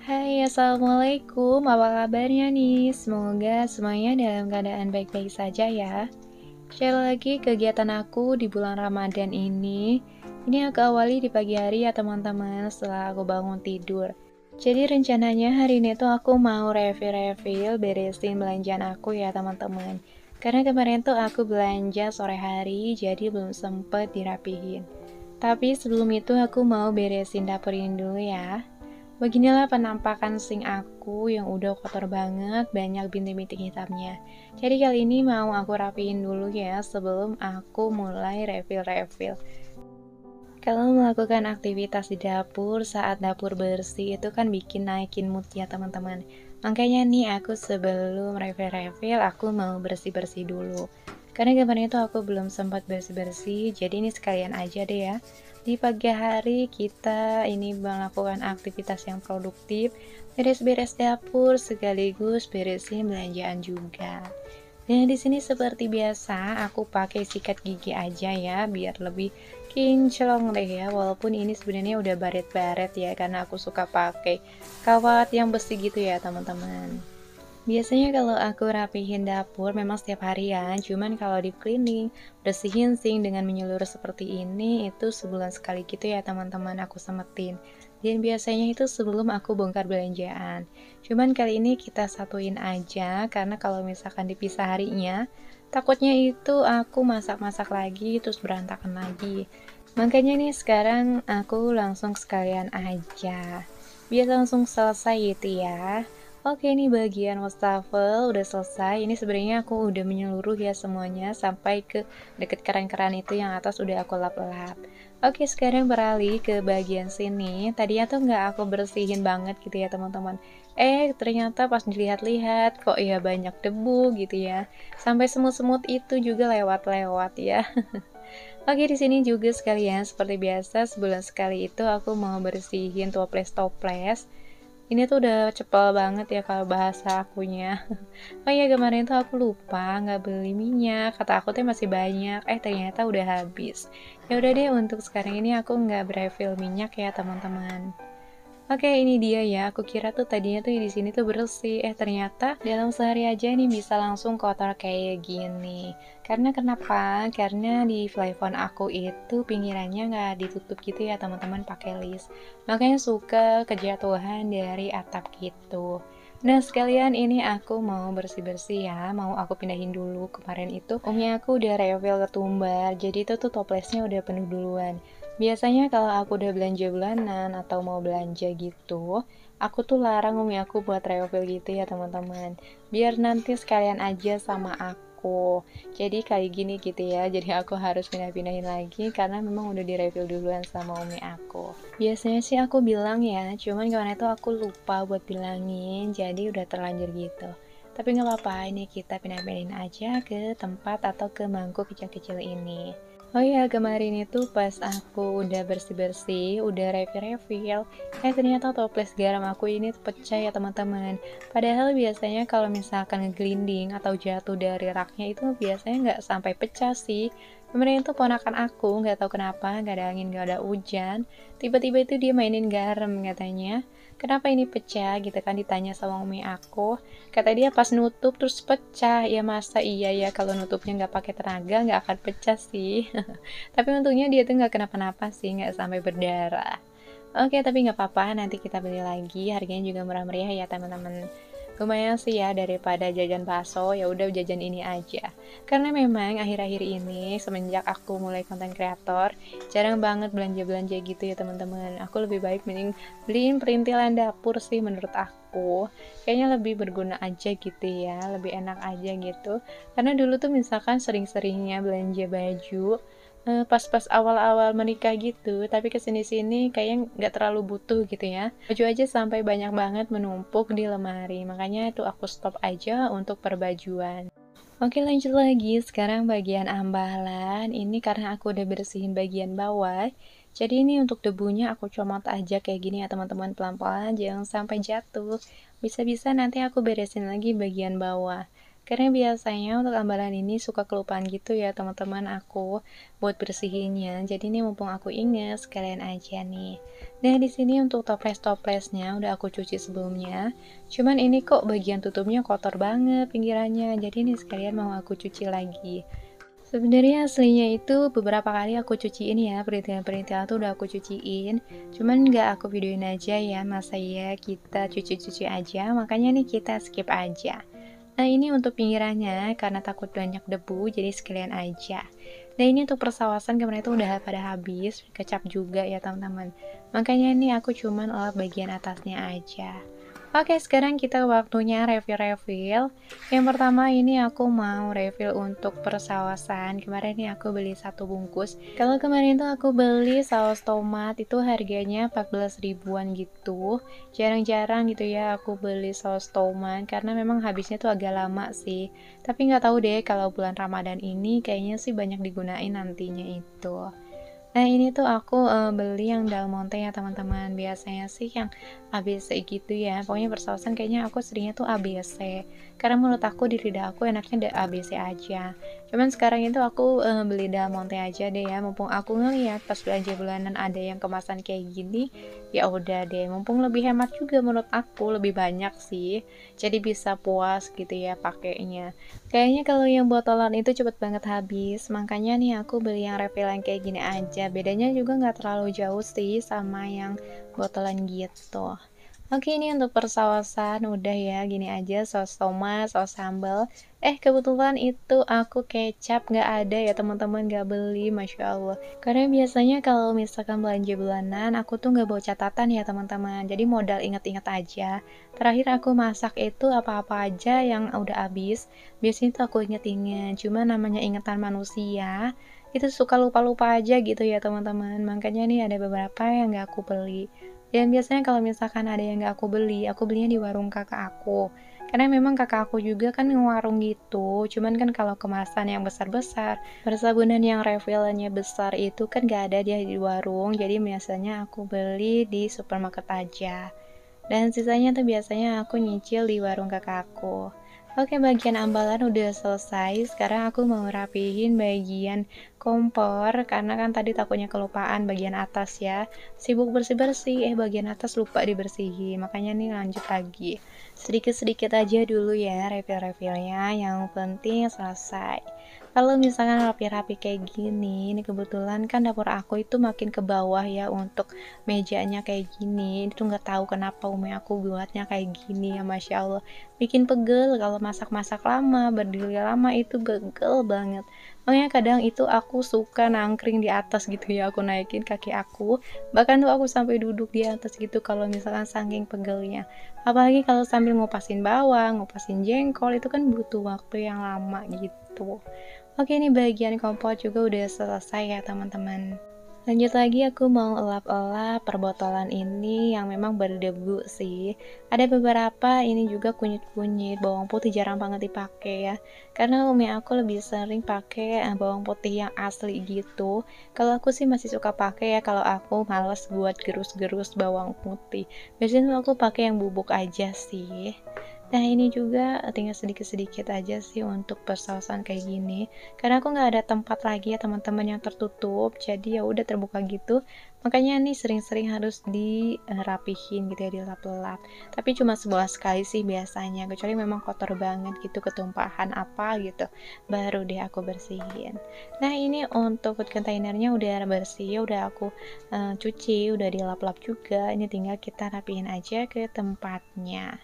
Hai, Assalamualaikum. Apa kabarnya nih? Semoga semuanya dalam keadaan baik-baik saja ya. Share lagi kegiatan aku di bulan Ramadan ini. Ini aku awali di pagi hari ya teman-teman setelah aku bangun tidur. Jadi rencananya hari ini tuh aku mau refill beresin belanjaan aku ya teman-teman. Karena kemarin tuh aku belanja sore hari jadi belum sempet dirapihin. Tapi sebelum itu aku mau beresin dapur ini dulu ya. Beginilah penampakan sink aku yang udah kotor banget, banyak bintik-bintik hitamnya. Jadi kali ini mau aku rapiin dulu ya sebelum aku mulai refill. Kalau melakukan aktivitas di dapur saat dapur bersih itu kan bikin naikin mood ya teman-teman. Makanya nih aku sebelum refill aku mau bersih-bersih dulu. Karena kemarin itu aku belum sempat bersih-bersih, jadi ini sekalian aja deh ya. Di pagi hari kita ini melakukan aktivitas yang produktif, beres-beres dapur sekaligus beresin belanjaan juga. Dan di sini seperti biasa, aku pakai sikat gigi aja ya, biar lebih kinclong deh ya. Walaupun ini sebenarnya udah baret-baret ya, karena aku suka pakai kawat yang besi gitu ya, teman-teman. Biasanya kalau aku rapihin dapur memang setiap hari ya, cuman kalau deep cleaning, bersihin sink dengan menyeluruh seperti ini itu sebulan sekali gitu ya teman-teman aku semetin. Dan biasanya itu sebelum aku bongkar belanjaan. Cuman kali ini kita satuin aja karena kalau misalkan dipisah harinya, takutnya itu aku masak-masak lagi terus berantakan lagi. Makanya nih sekarang aku langsung sekalian aja. Biar langsung selesai gitu ya. Oke, ini bagian wastafel udah selesai. Ini sebenarnya aku udah menyeluruh ya semuanya sampai ke deket keran-keran itu yang atas udah aku lap-lap. Oke, sekarang beralih ke bagian sini. Tadinya tuh nggak aku bersihin banget gitu ya teman-teman. Ternyata pas dilihat-lihat kok ya banyak debu gitu ya. Sampai semut-semut itu juga lewat-lewat ya. Oke, di sini juga sekalian seperti biasa sebulan sekali itu aku mau bersihin toples-toples. Ini tuh udah cepel banget ya kalau bahasa akunya. Oh iya, kemarin tuh aku lupa nggak beli minyak. Kata aku tuh masih banyak, ternyata udah habis. Ya udah deh, untuk sekarang ini aku nggak refill minyak ya teman-teman. Oke, ini dia ya. Aku kira tuh tadinya tuh di sini tuh bersih. Ternyata dalam sehari aja nih bisa langsung kotor kayak gini. Karena kenapa? Karena di flyphone aku itu pinggirannya nggak ditutup gitu ya teman-teman pakai list. Makanya suka kejatuhan dari atap gitu. Nah, sekalian ini aku mau bersih-bersih ya. Mau aku pindahin dulu. Kemarin itu umnya aku udah refill ketumbar. Jadi itu tuh toplesnya udah penuh duluan. Biasanya kalau aku udah belanja bulanan atau mau belanja gitu, aku tuh larang umi aku buat refill gitu ya teman-teman. Biar nanti sekalian aja sama aku. Jadi kayak gini gitu ya. Jadi aku harus pindah-pindahin lagi karena memang udah di-refill duluan sama umi aku. Biasanya sih aku bilang ya, cuman kemarin itu aku lupa buat bilangin, jadi udah terlanjur gitu. Tapi nggak apa-apa, ini kita pindah-pindahin aja ke tempat atau ke mangkuk kecil-kecil ini. Oh ya, kemarin itu pas aku udah bersih-bersih, udah refill-refill, ternyata toples garam aku ini pecah ya teman-teman. Padahal biasanya kalau misalkan ngeglinding atau jatuh dari raknya itu biasanya nggak sampai pecah sih. Kemarin itu ponakan aku, nggak tahu kenapa, nggak ada angin, nggak ada hujan, tiba-tiba itu dia mainin garam katanya. Kenapa ini pecah gitu kan ditanya sama umi aku. Kata dia pas nutup terus pecah. Ya masa iya ya kalau nutupnya nggak pakai tenaga nggak akan pecah sih. Tapi untungnya dia tuh nggak kenapa-napa sih, nggak sampai berdarah. Oke, tapi nggak apa-apa, nanti kita beli lagi. Harganya juga murah meriah ya teman-teman. Lumayan sih ya daripada jajan bakso, ya udah jajan ini aja. Karena memang akhir-akhir ini semenjak aku mulai konten kreator, jarang banget belanja-belanja gitu ya teman-teman. Aku lebih baik mending beliin perintilan dapur sih menurut aku. Kayaknya lebih berguna aja gitu ya, lebih enak aja gitu. Karena dulu tuh misalkan sering-seringnya belanja baju, pas-pas awal-awal menikah gitu, tapi kesini-sini kayaknya nggak terlalu butuh gitu ya. Baju aja sampai banyak banget menumpuk di lemari, makanya itu aku stop aja untuk perbajuan. Oke, lanjut lagi. Sekarang bagian ambalan. Ini karena aku udah bersihin bagian bawah. Jadi ini untuk debunya aku comot aja kayak gini ya teman-teman, pelan-pelan jangan sampai jatuh. Bisa-bisa nanti aku beresin lagi bagian bawah. Karena biasanya untuk ambalan ini suka kelupaan gitu ya teman-teman aku buat bersihinnya. Jadi ini mumpung aku inget sekalian aja nih. Nah, di sini untuk toples-toplesnya udah aku cuci sebelumnya. Cuman ini kok bagian tutupnya kotor banget pinggirannya. Jadi ini sekalian mau aku cuci lagi. Sebenarnya aslinya itu beberapa kali aku cuciin ya, perintilan-perintilan tuh udah aku cuciin. Cuman nggak aku videoin aja ya, masa ya kita cuci-cuci aja, makanya nih kita skip aja. Nah, ini untuk pinggirannya, karena takut banyak debu, jadi sekalian aja. Nah, ini untuk persawasan kemarin itu udah pada habis, kecap juga ya teman-teman. Makanya nih aku cuman lap bagian atasnya aja. Oke, sekarang kita waktunya refill-refill. Yang pertama ini aku mau refill untuk persawasan. Kemarin nih aku beli satu bungkus. Kalau kemarin tuh aku beli saus tomat itu harganya 14 ribuan gitu. Jarang-jarang gitu ya aku beli saus tomat karena memang habisnya tuh agak lama sih. Tapi nggak tahu deh kalau bulan Ramadan ini kayaknya sih banyak digunain nantinya itu. Nah, ini tuh aku beli yang Del Monte ya teman-teman. Biasanya sih yang ABC gitu ya. Pokoknya persausan kayaknya aku seringnya tuh ABC. Karena menurut aku di lidah aku enaknya ABC aja. Cuman sekarang itu aku beli Del Monte aja deh ya. Mumpung aku ngeliat pas belanja bulanan ada yang kemasan kayak gini, ya udah deh. Mumpung lebih hemat juga menurut aku, lebih banyak sih. Jadi bisa puas gitu ya pakainya. Kayaknya kalau yang botolan itu cepet banget habis, makanya nih aku beli yang refill yang kayak gini aja. Bedanya juga nggak terlalu jauh sih sama yang botolan gitu. Oke, ini untuk persawasan udah ya, gini aja saus tomat, saus sambal. Kebetulan itu aku kecap nggak ada ya teman-teman, nggak beli, Masya Allah. Karena biasanya kalau misalkan belanja bulanan, aku tuh nggak bawa catatan ya teman-teman, jadi modal inget-inget aja. Terakhir aku masak itu apa-apa aja yang udah habis, biasanya tuh aku inget-inget, cuma namanya ingatan manusia, itu suka lupa-lupa aja gitu ya teman-teman. Makanya nih ada beberapa yang nggak aku beli. Dan biasanya kalau misalkan ada yang nggak aku belinya di warung kakak aku. Karena memang kakak aku juga kan ngewarung gitu, cuman kan kalau kemasan yang besar-besar, persabunan yang refillnya besar itu kan nggak ada dia di warung, jadi biasanya aku beli di supermarket aja. Dan sisanya tuh biasanya aku nyicil di warung kakakku. Oke, bagian ambalan udah selesai. Sekarang aku mau rapihin bagian kompor karena kan tadi takutnya kelupaan bagian atas ya. Sibuk bersih-bersih, bagian atas lupa dibersihin. Makanya nih lanjut lagi. Sedikit-sedikit aja dulu ya refill-refillnya. Yang penting selesai. Kalau misalkan rapi-rapi kayak gini, ini kebetulan kan dapur aku itu makin ke bawah ya untuk mejanya kayak gini. Itu nggak tahu kenapa umi aku buatnya kayak gini ya, Masya Allah. Bikin pegel kalau masak-masak lama, berdiri lama itu pegel banget. Makanya kadang itu aku suka nangkring di atas gitu ya, aku naikin kaki aku. Bahkan tuh aku sampai duduk di atas gitu kalau misalkan saking pegelnya. Apalagi kalau sambil ngupasin bawang, ngupasin jengkol, itu kan butuh waktu yang lama gitu. Oke, ini bagian kompor juga udah selesai ya teman-teman. Lanjut lagi aku mau elap-elap perbotolan ini yang memang berdebu sih. Ada beberapa ini juga kunyit-kunyit, bawang putih jarang banget dipakai ya. Karena umi aku lebih sering pakai bawang putih yang asli gitu. Kalau aku sih masih suka pakai ya kalau aku males buat gerus-gerus bawang putih. Biasanya tuh aku pakai yang bubuk aja sih. Nah, ini juga tinggal sedikit-sedikit aja sih untuk persausan kayak gini. Karena aku nggak ada tempat lagi ya teman-teman yang tertutup, jadi ya udah terbuka gitu. Makanya nih sering-sering harus dirapihin gitu ya, dilap-lap. Tapi cuma sebulan sekali sih biasanya, kecuali memang kotor banget gitu, ketumpahan apa gitu, baru deh aku bersihin. Nah, ini untuk food containernya udah bersih, udah aku cuci, udah dilap-lap juga. Ini tinggal kita rapihin aja ke tempatnya.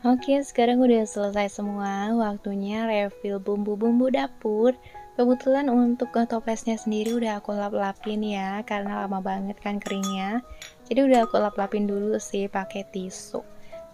Oke, sekarang udah selesai semua. Waktunya refill bumbu-bumbu dapur. Kebetulan untuk toplesnya sendiri udah aku lap-lapin ya, karena lama banget kan keringnya. Jadi udah aku lap-lapin dulu sih pakai tisu.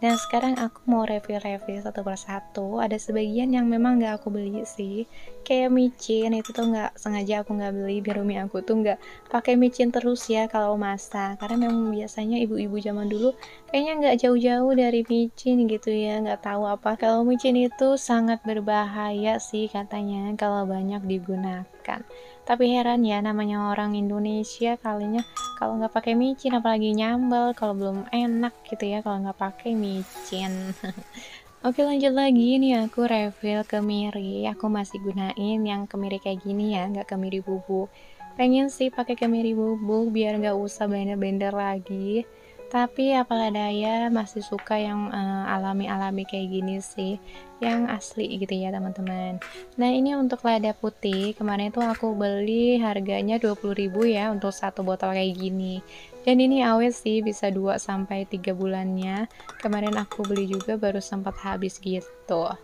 Nah, sekarang aku mau review-review satu persatu. Ada sebagian yang memang nggak aku beli sih. Kayak micin itu tuh nggak sengaja aku nggak beli biar umi aku tuh nggak pakai micin terus ya kalau masak. Karena memang biasanya ibu-ibu zaman dulu kayaknya nggak jauh-jauh dari micin gitu ya. Nggak tahu apa. Kalau micin itu sangat berbahaya sih katanya kalau banyak digunakan. Tapi heran ya, namanya orang Indonesia kalinya kalau nggak pakai micin apalagi nyambel, kalau belum enak gitu ya kalau nggak pakai micin. Oke lanjut lagi nih aku refill kemiri, aku masih gunain yang kemiri kayak gini ya, nggak kemiri bubuk. Pengen sih pakai kemiri bubuk biar nggak usah blender-blender lagi. Tapi apalah daya masih suka yang alami-alami kayak gini sih, yang asli gitu ya teman-teman. Nah ini untuk lada putih, kemarin tuh aku beli harganya 20.000 ya untuk satu botol kayak gini. Dan ini awet sih bisa 2 sampai 3 bulannya. Kemarin aku beli juga baru sempat habis gitu.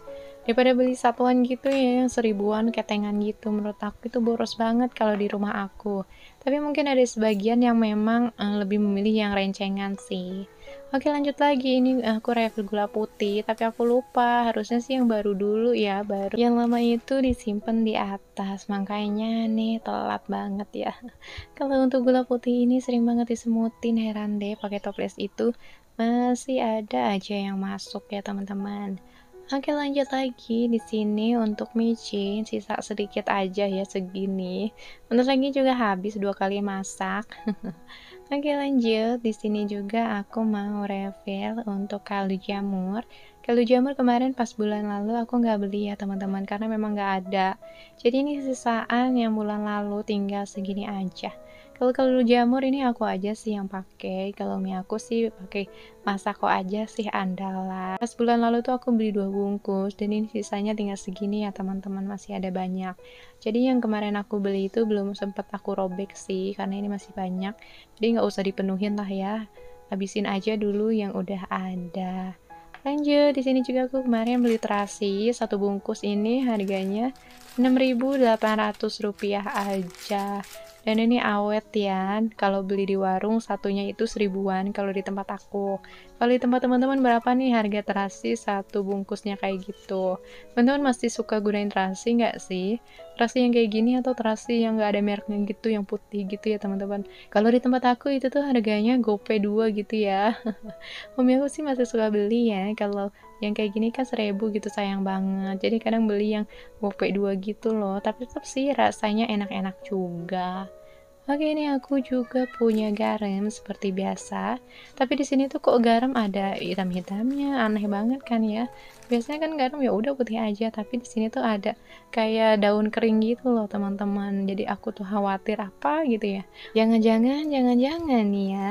Daripada beli satuan gitu ya yang seribuan ketengan gitu, menurut aku itu boros banget kalau di rumah aku. Tapi mungkin ada sebagian yang memang lebih memilih yang rencengan sih. Oke lanjut lagi, ini aku refill gula putih, tapi aku lupa harusnya sih yang baru dulu ya, baru yang lama itu disimpan di atas, makanya nih telat banget ya. Kalau untuk gula putih ini sering banget disemutin, heran deh pakai toples itu masih ada aja yang masuk ya teman-teman. Oke lanjut lagi di sini untuk micin sisa sedikit aja ya segini. Bentar lagi juga habis 2 kali masak. Oke lanjut, di sini juga aku mau refill untuk kaldu jamur. Kaldu jamur kemarin pas bulan lalu aku nggak beli ya teman-teman karena memang nggak ada. Jadi ini sisaan yang bulan lalu tinggal segini aja. Kalau kaldu jamur ini aku aja sih yang pakai. Kalau mie aku sih pakai Masako aja sih andalan. Pas bulan lalu tuh aku beli 2 bungkus dan ini sisanya tinggal segini ya teman-teman, masih ada banyak. Jadi yang kemarin aku beli itu belum sempat aku robek sih karena ini masih banyak. Jadi nggak usah dipenuhin lah ya. Habisin aja dulu yang udah ada. Lanjut, di sini juga aku kemarin beli terasi, 1 bungkus ini harganya Rp6.800 aja. Dan ini awet ya, kalau beli di warung satunya itu seribuan kalau di tempat aku. Kalau di tempat teman-teman berapa nih harga terasi 1 bungkusnya kayak gitu? Teman-teman masih suka gunain terasi nggak sih? Terasi yang kayak gini atau terasi yang nggak ada mereknya gitu, yang putih gitu ya teman-teman? Kalau di tempat aku itu tuh harganya gope 2 gitu ya. Mami aku sih masih suka beli ya, kalau yang kayak gini kan 1.000 gitu sayang banget. Jadi kadang beli yang gope 2 gitu loh, tapi tetap sih rasanya enak-enak juga. Oke, ini aku juga punya garam seperti biasa. Tapi di sini tuh kok garam ada hitam-hitamnya, aneh banget kan ya. Biasanya kan garam ya udah putih aja, tapi di sini tuh ada kayak daun kering gitu loh, teman-teman. Jadi aku tuh khawatir apa gitu ya. Jangan-jangan nih ya.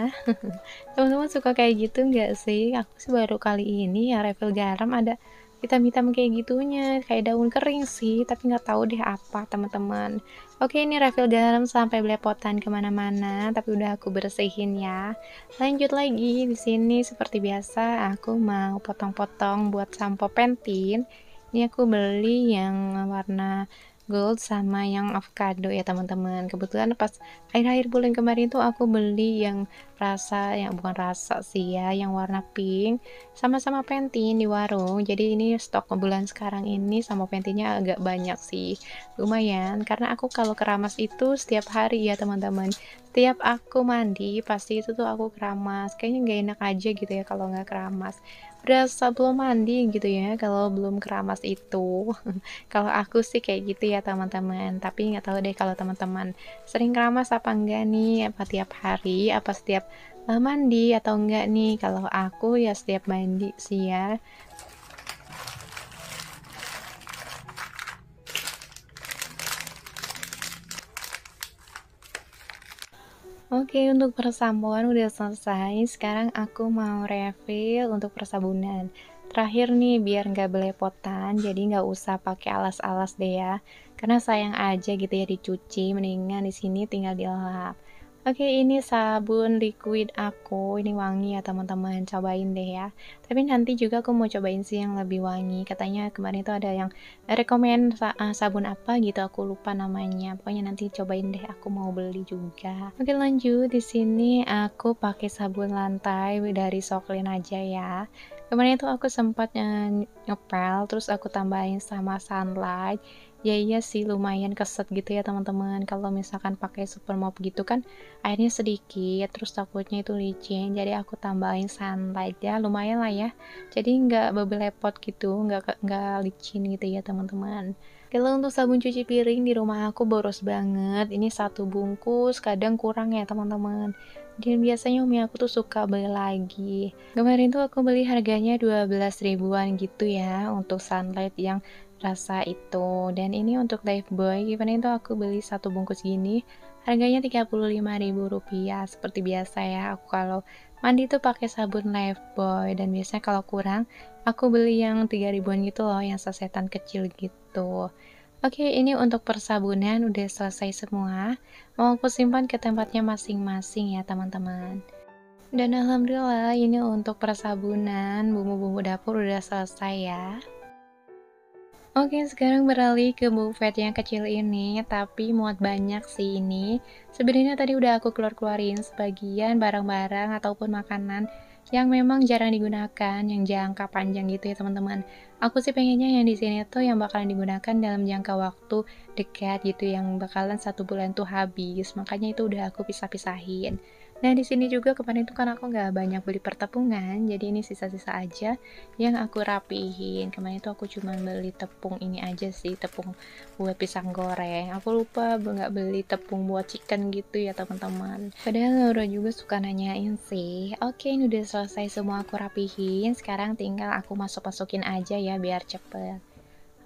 Teman-teman suka kayak gitu nggak sih? Aku sih baru kali ini ya refill garam ada hitam-hitam kayak gitunya, kayak daun kering sih, tapi nggak tahu deh apa teman-teman. Oke, ini refill garam sampai belepotan kemana-mana, tapi udah aku bersihin ya. Lanjut lagi, di sini seperti biasa aku mau potong-potong buat sampo pentin. Ini aku beli yang warna gold sama yang avocado ya teman-teman. Kebetulan pas akhir-akhir bulan kemarin tuh aku beli yang rasa, yang bukan rasa sih ya, yang warna pink sama-sama pentin di warung. Jadi ini stok bulan sekarang ini sama pentinnya agak banyak sih, lumayan, karena aku kalau keramas itu setiap hari ya teman-teman. Setiap aku mandi pasti itu tuh aku keramas, kayaknya nggak enak aja gitu ya kalau nggak keramas, berasa belum mandi gitu ya kalau belum keramas itu. Kalau aku sih kayak gitu ya teman-teman, tapi nggak tahu deh kalau teman-teman sering keramas apa enggak nih, apa tiap hari, apa setiap mandi atau enggak nih. Kalau aku ya setiap mandi sih ya. Oke, untuk persampoan udah selesai. Sekarang aku mau refill untuk persabunan. Terakhir nih, biar nggak belepotan, jadi nggak usah pakai alas-alas deh ya. Karena sayang aja gitu ya dicuci, mendingan di sini tinggal dilap. Oke, ini sabun liquid aku. Ini wangi ya teman-teman, cobain deh ya. Tapi nanti juga aku mau cobain sih yang lebih wangi. Katanya kemarin itu ada yang rekomen sabun apa gitu, aku lupa namanya. Pokoknya nanti cobain deh, aku mau beli juga. Oke, lanjut. Di sini aku pakai sabun lantai dari Soklin aja ya. Kemarin itu aku sempat ngepel, terus aku tambahin sama sunlight. Ya iya sih lumayan keset gitu ya teman-teman, kalau misalkan pakai super mop gitu kan airnya sedikit, terus takutnya itu licin, jadi aku tambahin sunlight ya, lumayan lah ya. Jadi nggak bebelepot gitu, nggak licin gitu ya teman-teman. Kalau untuk sabun cuci piring di rumah aku boros banget, ini satu bungkus, kadang kurang ya teman-teman. Dan biasanya umi aku tuh suka beli lagi. Kemarin tuh aku beli harganya 12 ribuan gitu ya untuk sunlight yang rasa itu. Dan ini untuk Lifebuoy, kemarin itu aku beli satu bungkus gini, harganya Rp35.000. Seperti biasa ya, aku kalau mandi tuh pakai sabun Lifebuoy dan biasanya kalau kurang aku beli yang 3 ribuan gitu loh, yang sasetan kecil gitu. Oke, ini untuk persabunan udah selesai semua. Mau aku simpan ke tempatnya masing-masing ya, teman-teman. Dan alhamdulillah ini untuk persabunan, bumbu-bumbu dapur udah selesai ya. Oke, sekarang beralih ke buffet yang kecil ini, tapi muat banyak sih ini. Sebenarnya tadi udah aku keluar-keluarin sebagian barang-barang ataupun makanan yang memang jarang digunakan, yang jangka panjang gitu ya teman-teman. Aku sih pengennya yang di sini tuh yang bakalan digunakan dalam jangka waktu dekat gitu, yang bakalan 1 bulan tuh habis. Makanya itu udah aku pisah-pisahin. Nah, di sini juga kemarin tuh kan aku nggak banyak beli pertepungan, jadi ini sisa-sisa aja yang aku rapihin. Kemarin itu aku cuma beli tepung ini aja sih, tepung buat pisang goreng. Aku lupa nggak beli tepung buat chicken gitu ya teman-teman. Padahal Laura juga suka nanyain sih. Oke, ini udah selesai semua aku rapihin. Sekarang tinggal aku masuk-masukin aja ya biar cepet.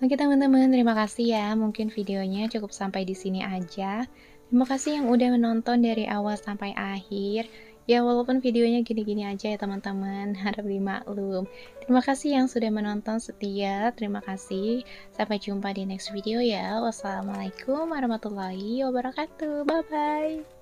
Oke teman-teman, terima kasih ya. Mungkin videonya cukup sampai di sini aja. Terima kasih yang udah menonton dari awal sampai akhir. Ya walaupun videonya gini-gini aja ya teman-teman, harap dimaklum. Terima kasih yang sudah menonton setia. Terima kasih. Sampai jumpa di next video ya. Wassalamualaikum warahmatullahi wabarakatuh. Bye bye.